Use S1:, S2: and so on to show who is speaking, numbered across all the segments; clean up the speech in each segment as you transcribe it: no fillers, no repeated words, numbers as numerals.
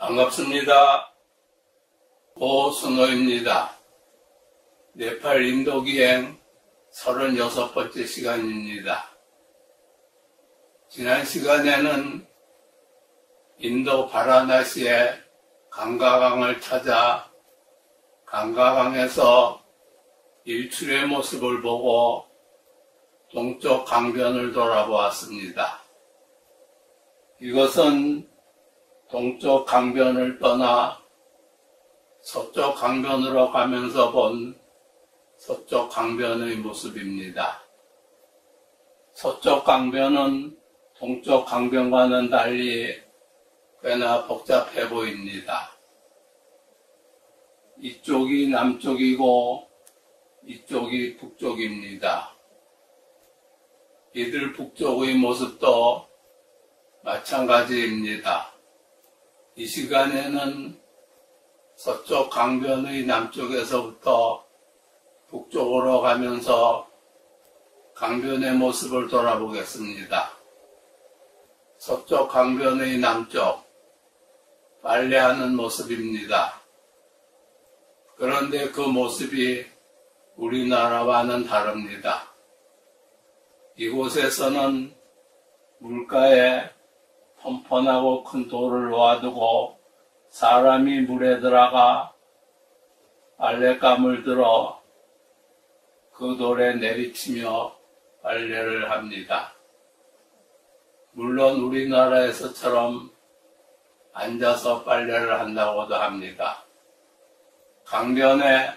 S1: 반갑습니다. 고순호입니다. 네팔 인도기행 36번째 시간입니다. 지난 시간에는 인도 바라나시의 강가강을 찾아 강가강에서 일출의 모습을 보고 동쪽 강변을 돌아보았습니다. 이것은 동쪽 강변을 떠나 서쪽 강변으로 가면서 본 서쪽 강변의 모습입니다. 서쪽 강변은 동쪽 강변과는 달리 꽤나 복잡해 보입니다. 이쪽이 남쪽이고 이쪽이 북쪽입니다. 이들 북쪽의 모습도 마찬가지입니다. 이 시간에는 서쪽 강변의 남쪽에서부터 북쪽으로 가면서 강변의 모습을 돌아보겠습니다. 서쪽 강변의 남쪽, 빨래하는 모습입니다. 그런데 그 모습이 우리나라와는 다릅니다. 이곳에서는 물가에 펀펀하고 큰 돌을 놓아두고 사람이 물에 들어가 빨랫감을 들어 그 돌에 내리치며 빨래를 합니다. 물론 우리나라에서처럼 앉아서 빨래를 한다고도 합니다. 강변에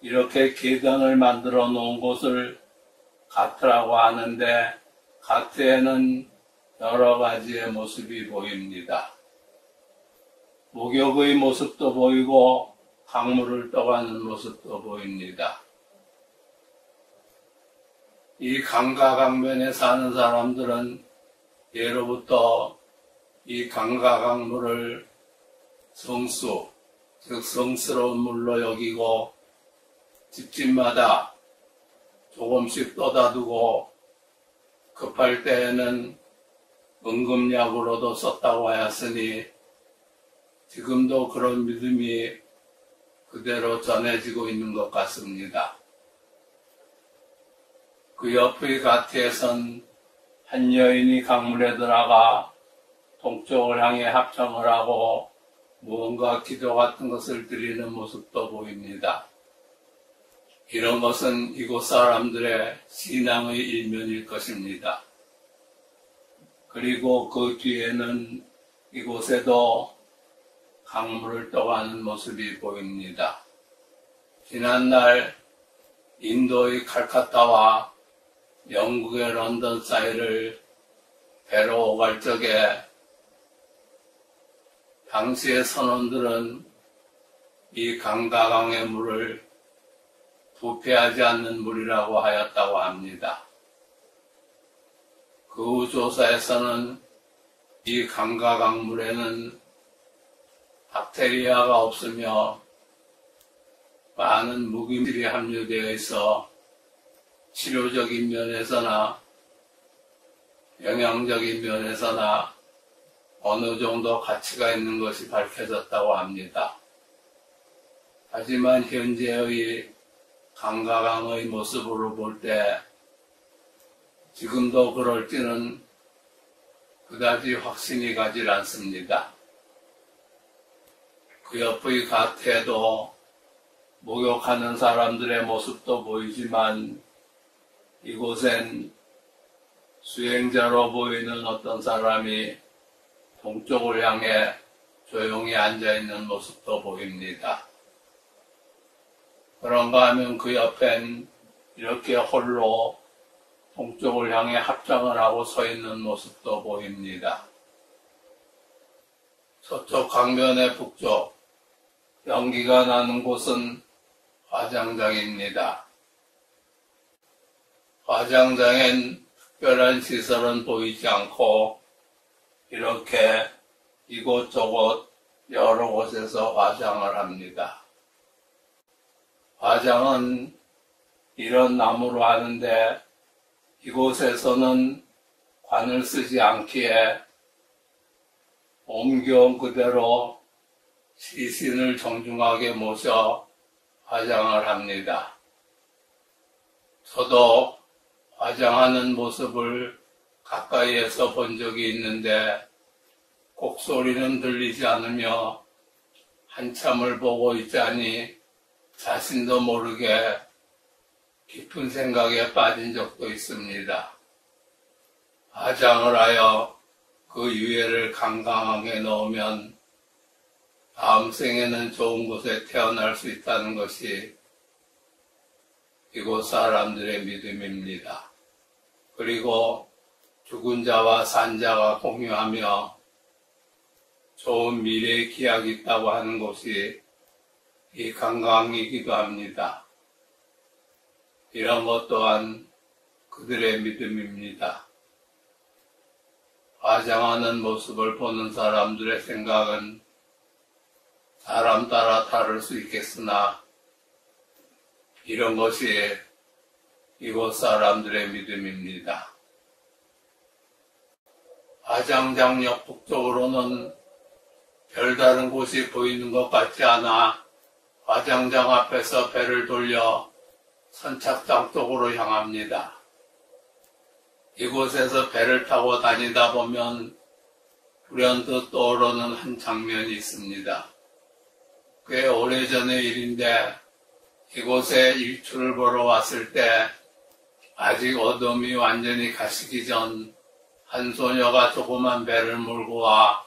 S1: 이렇게 계단을 만들어 놓은 곳을 가트라고 하는데, 가트에는 여러 가지의 모습이 보입니다. 목욕의 모습도 보이고 강물을 떠가는 모습도 보입니다. 이 강가 강변에 사는 사람들은 예로부터 이 강가 강물을 성수, 즉 성스러운 물로 여기고 집집마다 조금씩 떠다두고 급할 때에는 응급약으로도 썼다고 하였으니 지금도 그런 믿음이 그대로 전해지고 있는 것 같습니다. 그 옆의 가트에선 한 여인이 강물에 들어가 동쪽을 향해 합청을 하고 무언가 기도 같은 것을 드리는 모습도 보입니다. 이런 것은 이곳 사람들의 신앙의 일면일 것입니다. 그리고 그 뒤에는 이곳에도 강물을 떠가는 모습이 보입니다. 지난날 인도의 칼카타와 영국의 런던 사이를 배로 오갈 적에 당시의 선원들은 이 강가강의 물을 부패하지 않는 물이라고 하였다고 합니다. 그 후 조사에서는 이 강가강물에는 박테리아가 없으며 많은 무기물이 함유되어 있어 치료적인 면에서나 영양적인 면에서나 어느 정도 가치가 있는 것이 밝혀졌다고 합니다. 하지만 현재의 강가강의 모습으로 볼 때 지금도 그럴지는 그다지 확신이 가질 않습니다. 그 옆의 가트에도 목욕하는 사람들의 모습도 보이지만 이곳엔 수행자로 보이는 어떤 사람이 동쪽을 향해 조용히 앉아있는 모습도 보입니다. 그런가 하면 그 옆엔 이렇게 홀로 동쪽을 향해 합장을 하고 서 있는 모습도 보입니다. 서쪽 강변의 북쪽, 연기가 나는 곳은 화장장입니다. 화장장엔 특별한 시설은 보이지 않고 이렇게 이곳저곳 여러 곳에서 화장을 합니다. 화장은 이런 나무로 하는데 이곳에서는 관을 쓰지 않기에 옮겨온 그대로 시신을 정중하게 모셔 화장을 합니다. 저도 화장하는 모습을 가까이에서 본 적이 있는데 곡소리는 들리지 않으며 한참을 보고 있자니 자신도 모르게 깊은 생각에 빠진 적도 있습니다. 화장을 하여 그 유해를 강강하게 넣으면 다음 생에는 좋은 곳에 태어날 수 있다는 것이 이곳 사람들의 믿음입니다. 그리고 죽은 자와 산 자가 공유하며 좋은 미래의 기약이 있다고 하는 곳이 이 강강이기도 합니다. 이런 것 또한 그들의 믿음입니다. 화장하는 모습을 보는 사람들의 생각은 사람 따라 다를 수 있겠으나 이런 것이 이곳 사람들의 믿음입니다. 화장장역 북쪽으로는 별다른 곳이 보이는 것 같지 않아 화장장 앞에서 배를 돌려 선착장 쪽으로 향합니다. 이곳에서 배를 타고 다니다 보면 불현듯 떠오르는 한 장면이 있습니다. 꽤 오래전의 일인데 이곳에 일출을 보러 왔을 때 아직 어둠이 완전히 가시기 전 한 소녀가 조그만 배를 몰고 와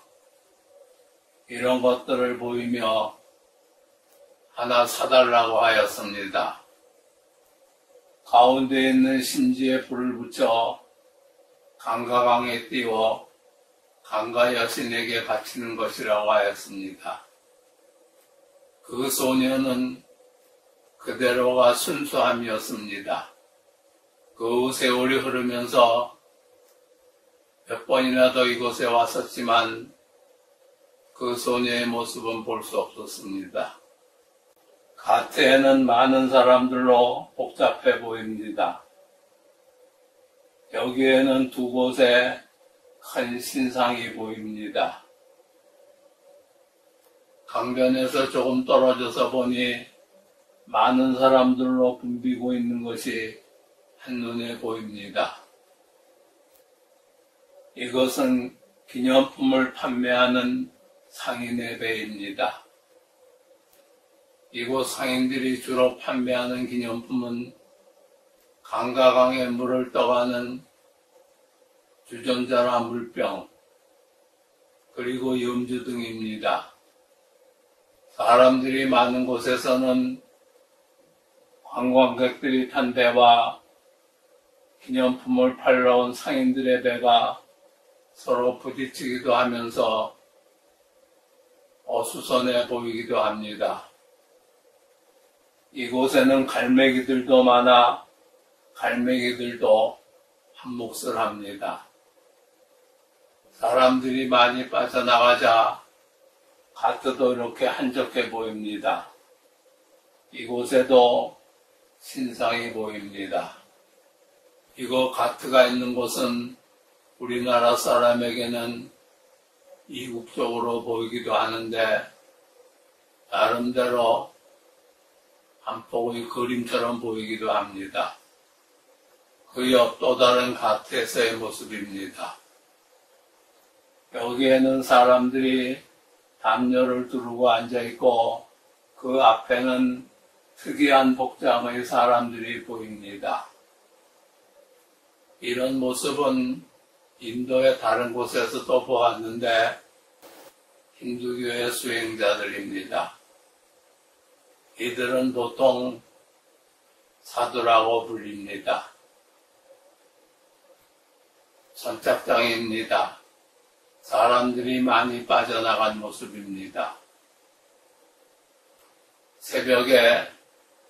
S1: 이런 것들을 보이며 하나 사달라고 하였습니다. 가운데 있는 심지에 불을 붙여 강가강에 띄워 강가 여신에게 바치는 것이라고 하였습니다. 그 소녀는 그대로가 순수함이었습니다. 그 세월이 흐르면서 몇 번이나 더 이곳에 왔었지만 그 소녀의 모습은 볼 수 없었습니다. 가트에는 많은 사람들로 복잡해 보입니다. 여기에는 두 곳에 큰 신상이 보입니다. 강변에서 조금 떨어져서 보니 많은 사람들로 붐비고 있는 것이 한눈에 보입니다. 이것은 기념품을 판매하는 상인의 배입니다. 이곳 상인들이 주로 판매하는 기념품은 강가강에 물을 떠가는 주전자나 물병, 그리고 염주 등입니다. 사람들이 많은 곳에서는 관광객들이 탄 배와 기념품을 팔러 온 상인들의 배가 서로 부딪히기도 하면서 어수선해 보이기도 합니다. 이곳에는 갈매기들도 많아 갈매기들도 한 몫을 합니다. 사람들이 많이 빠져나가자 가트도 이렇게 한적해 보입니다. 이곳에도 신상이 보입니다. 이곳 가트가 있는 곳은 우리나라 사람에게는 이국적으로 보이기도 하는데 나름대로 한 폭의 그림처럼 보이기도 합니다. 그 옆 또 다른 가트에서의 모습입니다. 여기에는 사람들이 담요를 두르고 앉아있고 그 앞에는 특이한 복장의 사람들이 보입니다. 이런 모습은 인도의 다른 곳에서도 보았는데 힌두교의 수행자들입니다. 이들은 보통 사두라고 불립니다. 선착장입니다. 사람들이 많이 빠져나간 모습입니다. 새벽에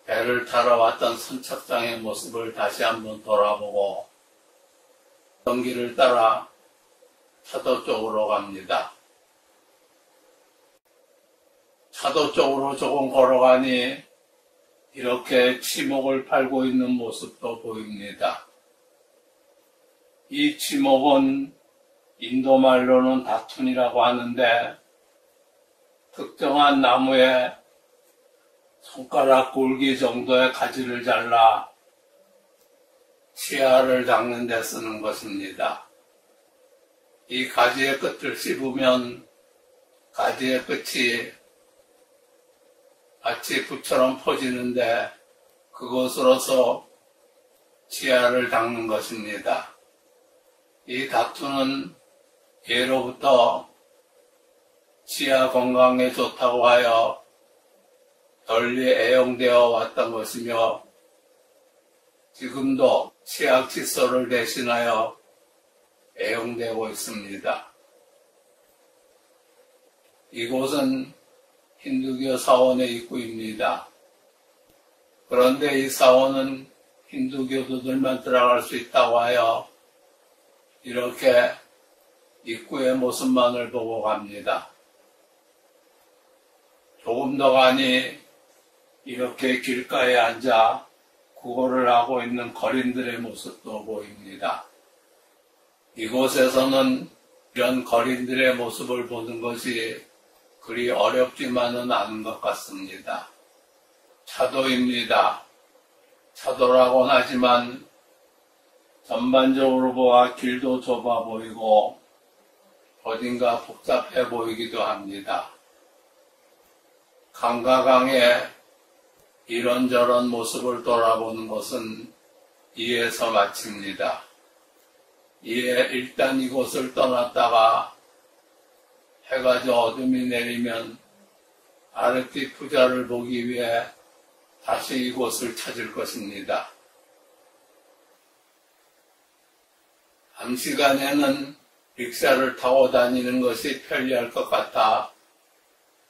S1: 배를 타러 왔던 선착장의 모습을 다시 한번 돌아보고 길을 따라 차도 쪽으로 갑니다. 차도 쪽으로 조금 걸어가니 이렇게 치목을 팔고 있는 모습도 보입니다. 이 치목은 인도말로는 다툰이라고 하는데 특정한 나무에 손가락 굵기 정도의 가지를 잘라 치아를 닦는 데 쓰는 것입니다. 이 가지의 끝을 씹으면 가지의 끝이 마치 붓처럼 퍼지는데 그것으로서 치아를 닦는 것입니다. 이 다투는 예로부터 치아 건강에 좋다고 하여 널리 애용되어 왔던 것이며 지금도 치약 칫솔을 대신하여 애용되고 있습니다. 이곳은 힌두교 사원의 입구입니다. 그런데 이 사원은 힌두교도들만 들어갈 수 있다고 하여 이렇게 입구의 모습만을 보고 갑니다. 조금 더 가니 이렇게 길가에 앉아 구걸을 하고 있는 거린들의 모습도 보입니다. 이곳에서는 이런 거린들의 모습을 보는 것이 그리 어렵지만은 않은 것 같습니다. 차도입니다. 차도라고는 하지만 전반적으로 보아 길도 좁아 보이고 어딘가 복잡해 보이기도 합니다. 강가강의 이런저런 모습을 돌아보는 것은 이에서 마칩니다. 이에 일단 이곳을 떠났다가 해가 져 어둠이 내리면 아르티 푸자를 보기 위해 다시 이곳을 찾을 것입니다. 밤 시간에는 릭샤를 타고 다니는 것이 편리할 것 같아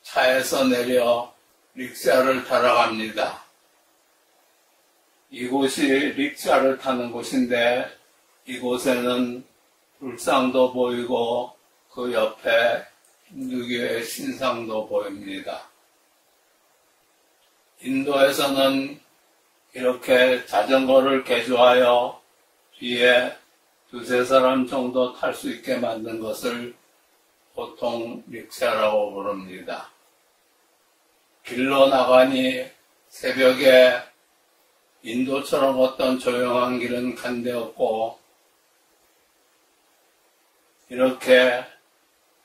S1: 차에서 내려 릭샤를 타러 갑니다. 이곳이 릭샤를 타는 곳인데 이곳에는 불상도 보이고 그 옆에 힌두교의 신상도 보입니다. 인도에서는 이렇게 자전거를 개조하여 뒤에 두세 사람 정도 탈 수 있게 만든 것을 보통 릭샤라고 부릅니다. 길로 나가니 새벽에 인도처럼 어떤 조용한 길은 간데없고 이렇게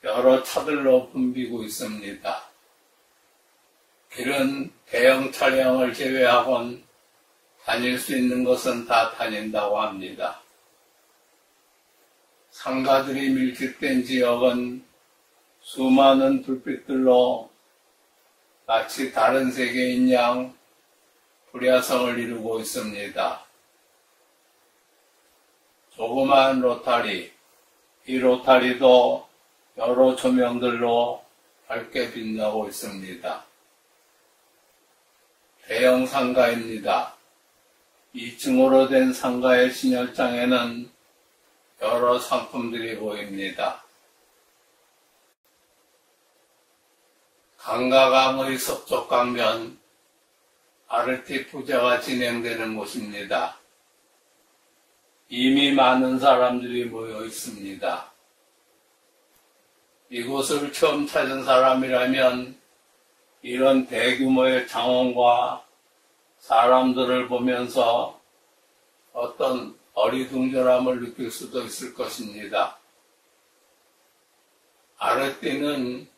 S1: 여러 차들로 붐비고 있습니다. 길은 대형 차량을 제외하곤 다닐 수 있는 것은 다 다닌다고 합니다. 상가들이 밀집된 지역은 수많은 불빛들로 마치 다른 세계인 양 불야성을 이루고 있습니다. 조그마한 로타리, 이 로타리도 여러 조명들로 밝게 빛나고 있습니다. 대형 상가입니다. 2층으로 된 상가의 진열장에는 여러 상품들이 보입니다. 강가강의 서쪽 강변 아르티 푸자가 진행되는 곳입니다. 이미 많은 사람들이 모여 있습니다. 이곳을 처음 찾은 사람이라면 이런 대규모의 장원과 사람들을 보면서 어떤 어리둥절함을 느낄 수도 있을 것입니다. 아르티는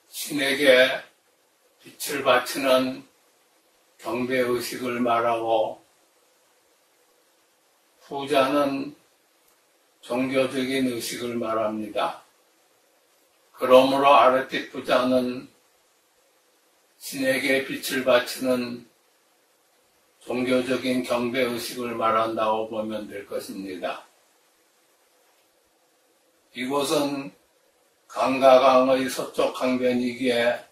S1: 신에게 빛을 바치는 경배의식을 말하고 푸자는 종교적인 의식을 말합니다. 그러므로 아르티 푸자는 신에게 빛을 바치는 종교적인 경배의식을 말한다고 보면 될 것입니다. 이곳은 강가강의 서쪽 강변이기에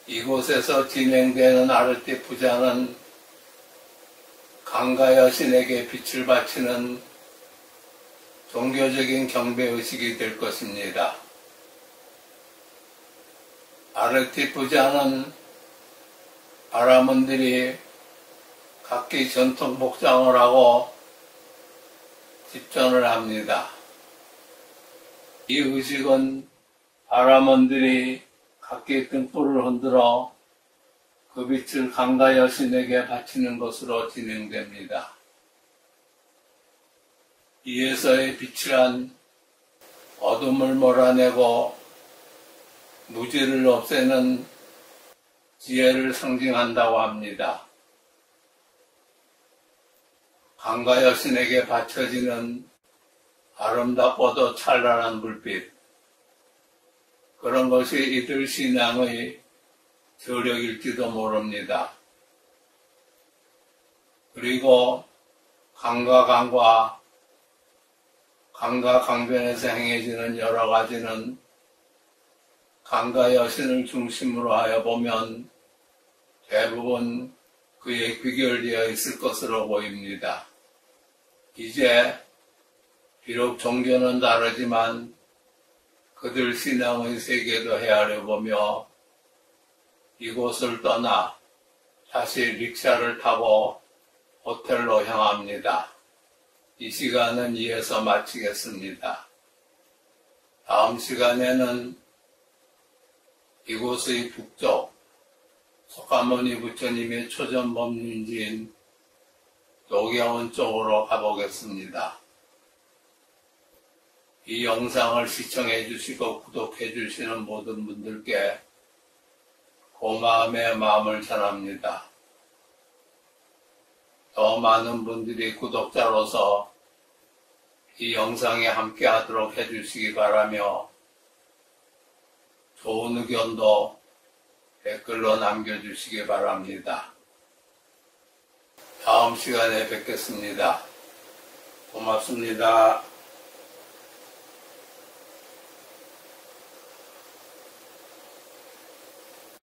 S1: 이곳에서 진행되는 아르티 푸자는 강가 여신에게 빛을 바치는 종교적인 경배의식이 될 것입니다. 아르티 푸자는 바라문들이 각기 전통 복장을 하고 집전을 합니다. 이 의식은 바라문들이 각기 등불을 흔들어 그 빛을 강가 여신에게 바치는 것으로 진행됩니다. 이에서의 빛이란 어둠을 몰아내고 무지를 없애는 지혜를 상징한다고 합니다. 강가 여신에게 바쳐지는 아름답고도 찬란한 불빛, 그런 것이 이들 신앙의 저력일지도 모릅니다. 그리고 강과 강변에서 행해지는 여러 가지는 강가 여신을 중심으로 하여 보면 대부분 그에 귀결되어 있을 것으로 보입니다. 이제 비록 종교는 다르지만 그들 신앙의 세계도 헤아려 보며 이곳을 떠나 다시 릭샤를 타고 호텔로 향합니다. 이 시간은 이에서 마치겠습니다. 다음 시간에는 이곳의 북쪽 석가모니 부처님의 초전 법륜지인 도경원 쪽으로 가보겠습니다. 이 영상을 시청해 주시고 구독해 주시는 모든 분들께 고마움의 마음을 전합니다. 더 많은 분들이 구독자로서 이 영상에 함께 하도록 해주시기 바라며 좋은 의견도 댓글로 남겨주시기 바랍니다. 다음 시간에 뵙겠습니다. 고맙습니다.